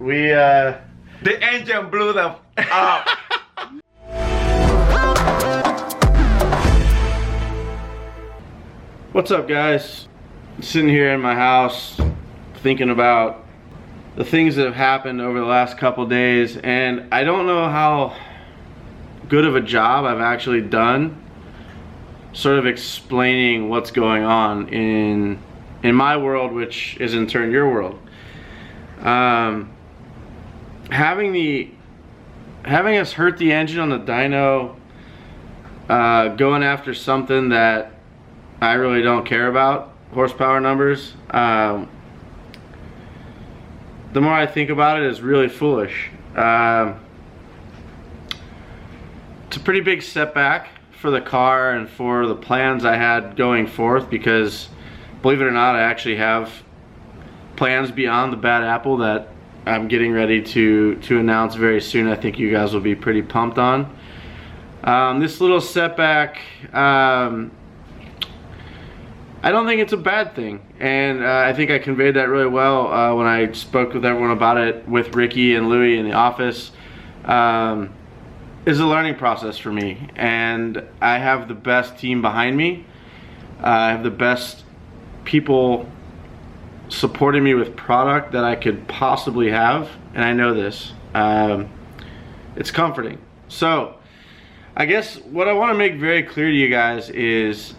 The engine blew the up. What's up, guys? Sitting here in my house thinking about the things that have happened over the last couple days, and I don't know how good of a job I've actually done sort of explaining what's going on in my world, which is in turn your world. Having us hurt the engine on the dyno, going after something that I really don't care about, horsepower numbers, the more I think about it, is really foolish. It's a pretty big setback for the car and for the plans I had going forth, because believe it or not, I actually have plans beyond the bad apple that I'm getting ready to announce very soon. I think you guys will be pretty pumped on. This little setback, I don't think it's a bad thing, and I think I conveyed that really well when I spoke with everyone about it with Ricky and Louie in the office. It's a learning process for me, and I have the best team behind me. I have the best people supporting me with product that I could possibly have, and I know this. It's comforting. So I guess what I want to make very clear to you guys is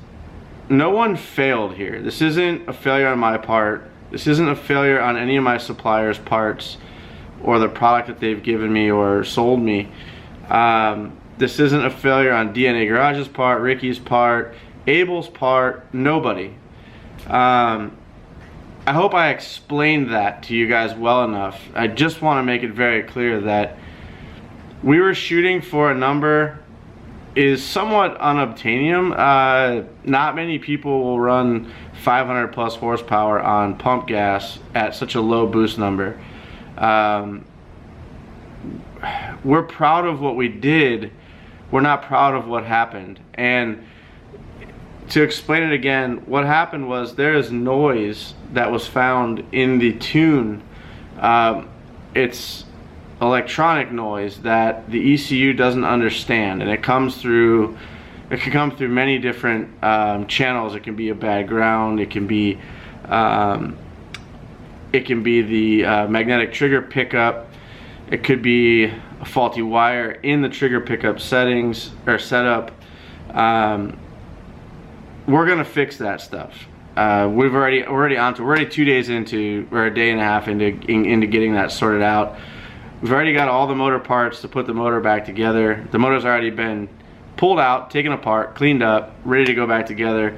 no one failed here. This isn't a failure on my part. This isn't a failure on any of my suppliers' parts or the product that they've given me or sold me. This isn't a failure on DNA Garage's part, Ricky's part, Abel's part, nobody. I hope I explained that to you guys well enough. I just want to make it very clear that we were shooting for a number is somewhat unobtainium. Not many people will run 500 plus horsepower on pump gas at such a low boost number. We're proud of what we did. We're not proud of what happened. And to explain it again, what happened was there is noise that was found in the tune. It's electronic noise that the ECU doesn't understand, and it comes through, it can come through many different channels. It can be a bad ground, it can be the magnetic trigger pickup, it could be a faulty wire in the trigger pickup settings or setup. We're gonna fix that stuff. We're already 2 days into, or a day and a half into getting that sorted out. We've already got all the motor parts to put the motor back together. The motor's already been pulled out, taken apart, cleaned up, ready to go back together.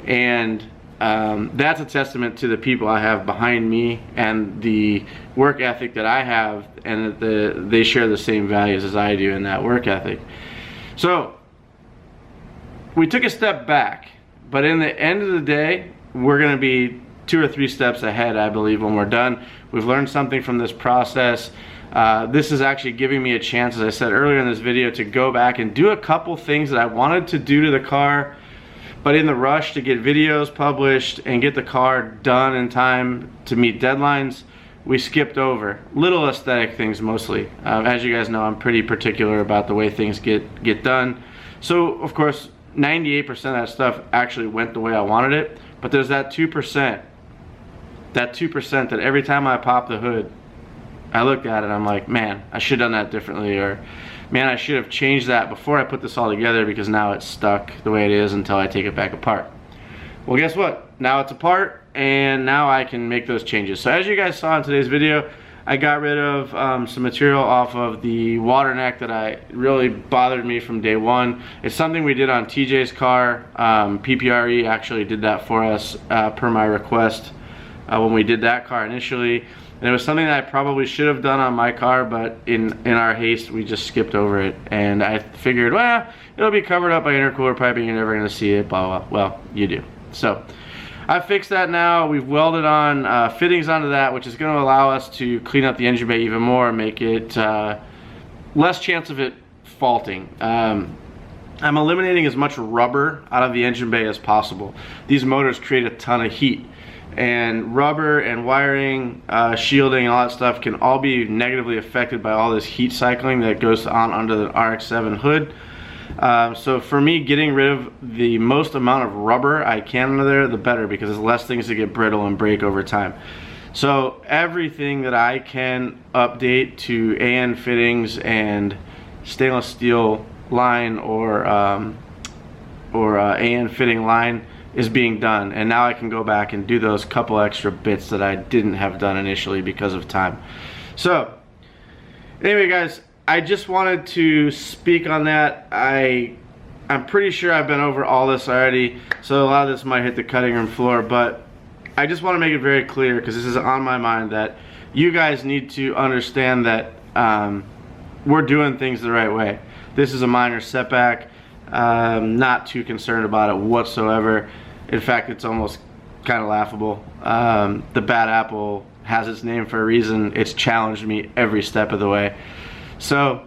And that's a testament to the people I have behind me and the work ethic that I have, and that they share the same values as I do in that work ethic. So we took a step back, but in the end of the day, we're gonna be 2 or 3 steps ahead, I believe, when we're done. We've learned something from this process. This is actually giving me a chance, as I said earlier in this video, to go back and do a couple things that I wanted to do to the car, but in the rush to get videos published and get the car done in time to meet deadlines, we skipped over. Little aesthetic things mostly. As you guys know, I'm pretty particular about the way things get done. So, of course, 98% of that stuff actually went the way I wanted it, but there's that 2%. That 2% that every time I pop the hood, I look at it and I'm like, man, I should have done that differently, or man, I should have changed that before I put this all together, because now it's stuck the way it is until I take it back apart. Well, guess what? Now it's apart, and now I can make those changes. So as you guys saw in today's video, I got rid of some material off of the water neck that really bothered me from day one. It's something we did on TJ's car. PPRE actually did that for us per my request when we did that car initially. And it was something that I probably should have done on my car, but in our haste, we just skipped over it. And I figured, well, it'll be covered up by intercooler piping, you're never gonna see it, blah, blah, blah. Well, you do. So I fixed that now. We've welded on fittings onto that, which is gonna allow us to clean up the engine bay even more, make it less chance of it faulting. I'm eliminating as much rubber out of the engine bay as possible. These motors create a ton of heat. and rubber and wiring, shielding, and all that stuff can all be negatively affected by all this heat cycling that goes on under the RX-7 hood. So for me, getting rid of the most amount of rubber I can under there, the better, because there's less things that get brittle and break over time. So everything that I can update to AN fittings and stainless steel line or AN fitting line is being done, and now I can go back and do those couple extra bits that I didn't have done initially because of time. So anyway, guys, I just wanted to speak on that. I'm pretty sure I've been over all this already, so a lot of this might hit the cutting room floor, but I just want to make it very clear, because this is on my mind, that you guys need to understand that we're doing things the right way. This is a minor setback. Not too concerned about it whatsoever. In fact, it's almost kind of laughable. The bad apple has its name for a reason. It's challenged me every step of the way. So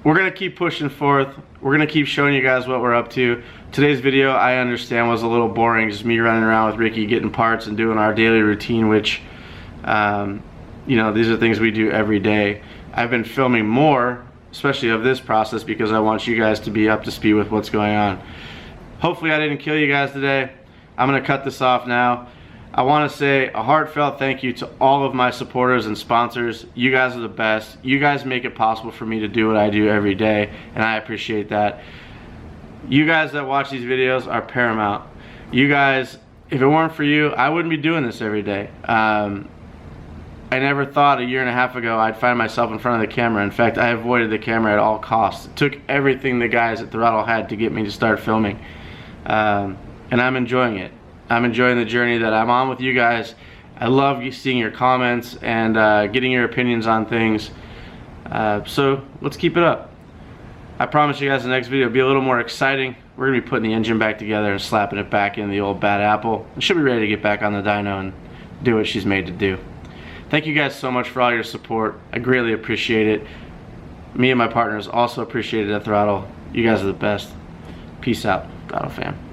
we're gonna keep pushing forth. We're gonna keep showing you guys what we're up to. Today's video, I understand, was a little boring, just me running around with Ricky getting parts and doing our daily routine, which you know, these are things we do every day. I've been filming more, especially of this process, because I want you guys to be up to speed with what's going on. Hopefully I didn't kill you guys today. I'm gonna cut this off now. I want to say a heartfelt thank you to all of my supporters and sponsors. You guys are the best. You guys make it possible for me to do what I do every day, and I appreciate that. You guys that watch these videos are paramount. You guys, if it weren't for you, I wouldn't be doing this every day. I never thought a year and a half ago I'd find myself in front of the camera. In fact, I avoided the camera at all costs. It took everything the guys at Throtl had to get me to start filming. And I'm enjoying it. I'm enjoying the journey that I'm on with you guys. I love seeing your comments and getting your opinions on things. So let's keep it up. I promise you guys the next video will be a little more exciting. We're gonna be putting the engine back together and slapping it back in the old bad apple. And she'll be ready to get back on the dyno and do what she's made to do. Thank you guys so much for all your support. I greatly appreciate it. Me and my partners also appreciate it at Throtl. You guys are the best. Peace out, Throtl fam.